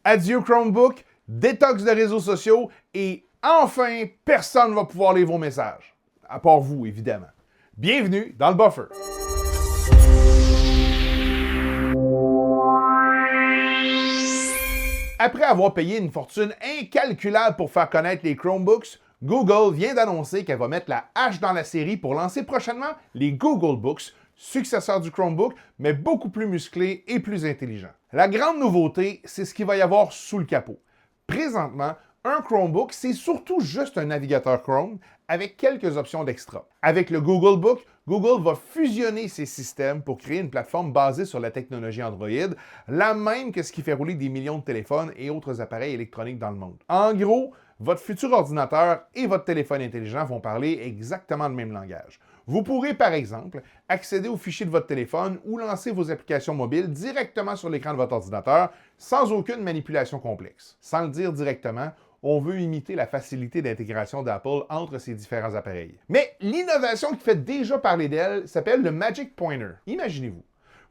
Adieu Chromebook, détox de réseaux sociaux et enfin, personne ne va pouvoir lire vos messages. À part vous, évidemment. Bienvenue dans le Buffer. Après avoir payé une fortune incalculable pour faire connaître les Chromebooks, Google vient d'annoncer qu'elle va mettre la hache dans la série pour lancer prochainement les Google Books, successeurs du Chromebook, mais beaucoup plus musclés et plus intelligents. La grande nouveauté, c'est ce qu'il va y avoir sous le capot. Présentement, un Chromebook, c'est surtout juste un navigateur Chrome avec quelques options d'extra. Avec le Google Book, Google va fusionner ces systèmes pour créer une plateforme basée sur la technologie Android, la même que ce qui fait rouler des millions de téléphones et autres appareils électroniques dans le monde. En gros, votre futur ordinateur et votre téléphone intelligent vont parler exactement le même langage. Vous pourrez, par exemple, accéder aux fichiers de votre téléphone ou lancer vos applications mobiles directement sur l'écran de votre ordinateur sans aucune manipulation complexe. Sans le dire directement, on veut imiter la facilité d'intégration d'Apple entre ces différents appareils. Mais l'innovation qui fait déjà parler d'elle s'appelle le Magic Pointer. Imaginez-vous.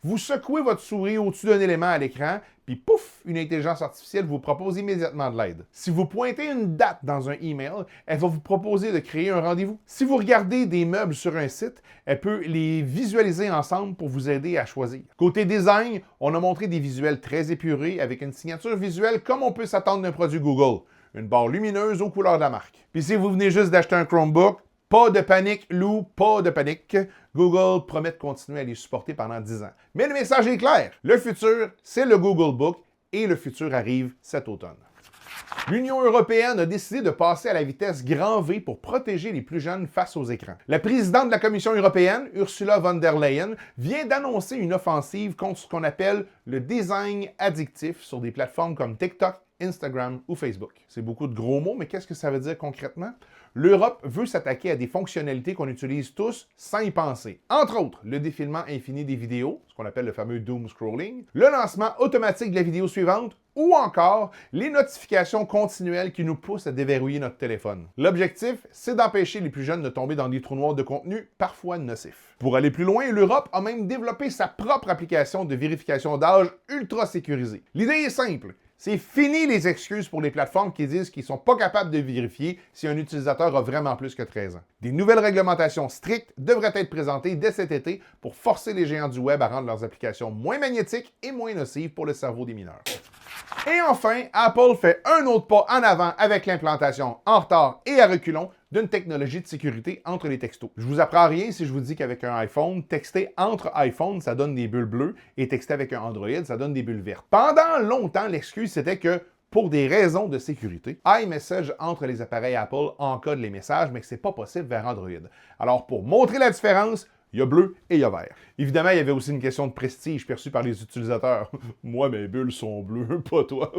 Vous secouez votre souris au-dessus d'un élément à l'écran, puis pouf, une intelligence artificielle vous propose immédiatement de l'aide. Si vous pointez une date dans un email, elle va vous proposer de créer un rendez-vous. Si vous regardez des meubles sur un site, elle peut les visualiser ensemble pour vous aider à choisir. Côté design, on a montré des visuels très épurés avec une signature visuelle comme on peut s'attendre d'un produit Google. Une barre lumineuse aux couleurs de la marque. Puis si vous venez juste d'acheter un Chromebook, pas de panique, Lou, pas de panique. Google promet de continuer à les supporter pendant 10 ans. Mais le message est clair. Le futur, c'est le Google Book et le futur arrive cet automne. L'Union européenne a décidé de passer à la vitesse grand V pour protéger les plus jeunes face aux écrans. La présidente de la Commission européenne, Ursula von der Leyen, vient d'annoncer une offensive contre ce qu'on appelle le design addictif sur des plateformes comme TikTok, Instagram ou Facebook. C'est beaucoup de gros mots, mais qu'est-ce que ça veut dire concrètement? L'Europe veut s'attaquer à des fonctionnalités qu'on utilise tous sans y penser. Entre autres, le défilement infini des vidéos, ce qu'on appelle le fameux doom scrolling, le lancement automatique de la vidéo suivante, ou encore les notifications continuelles qui nous poussent à déverrouiller notre téléphone. L'objectif, c'est d'empêcher les plus jeunes de tomber dans des trous noirs de contenu parfois nocifs. Pour aller plus loin, l'Europe a même développé sa propre application de vérification d'âge ultra sécurisée. L'idée est simple. C'est fini les excuses pour les plateformes qui disent qu'ils ne sont pas capables de vérifier si un utilisateur a vraiment plus que 13 ans. Des nouvelles réglementations strictes devraient être présentées dès cet été pour forcer les géants du web à rendre leurs applications moins magnétiques et moins nocives pour le cerveau des mineurs. Et enfin, Apple fait un autre pas en avant avec l'implantation en retard et à reculons d'une technologie de sécurité entre les textos. Je vous apprends rien si je vous dis qu'avec un iPhone, texter entre iPhones, ça donne des bulles bleues, et texter avec un Android, ça donne des bulles vertes. Pendant longtemps, l'excuse, c'était que pour des raisons de sécurité, iMessage entre les appareils Apple encode les messages, mais que c'est pas possible vers Android. Alors, pour montrer la différence, il y a bleu et il y a vert. Évidemment, il y avait aussi une question de prestige perçue par les utilisateurs. Moi, mes bulles sont bleues, pas toi.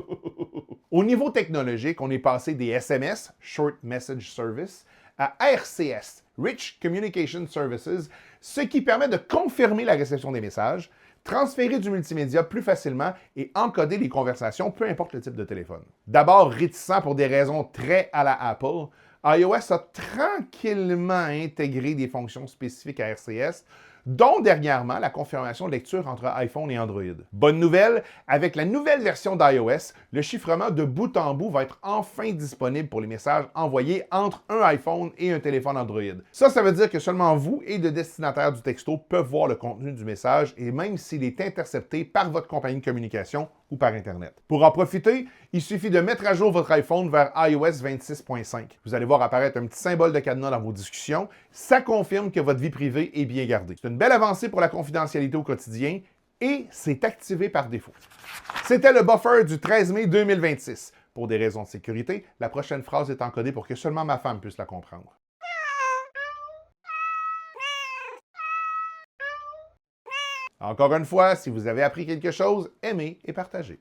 Au niveau technologique, on est passé des SMS, Short Message Service, à RCS, Rich Communication Services, ce qui permet de confirmer la réception des messages, transférer du multimédia plus facilement et encoder les conversations, peu importe le type de téléphone. D'abord réticent pour des raisons très à la Apple, iOS a tranquillement intégré des fonctions spécifiques à RCS, dont dernièrement la confirmation de lecture entre iPhone et Android. Bonne nouvelle, avec la nouvelle version d'iOS, le chiffrement de bout en bout va être enfin disponible pour les messages envoyés entre un iPhone et un téléphone Android. Ça veut dire que seulement vous et le destinataire du texto peuvent voir le contenu du message et même s'il est intercepté par votre compagnie de communication ou par Internet. Pour en profiter, il suffit de mettre à jour votre iPhone vers iOS 26.5. Vous allez voir apparaître un petit symbole de cadenas dans vos discussions. Ça confirme que votre vie privée est bien gardée. C'est une belle avancée pour la confidentialité au quotidien et c'est activé par défaut. C'était le Buffer du 13 mai 2026. Pour des raisons de sécurité, la prochaine phrase est encodée pour que seulement ma femme puisse la comprendre. Encore une fois, si vous avez appris quelque chose, aimez et partagez.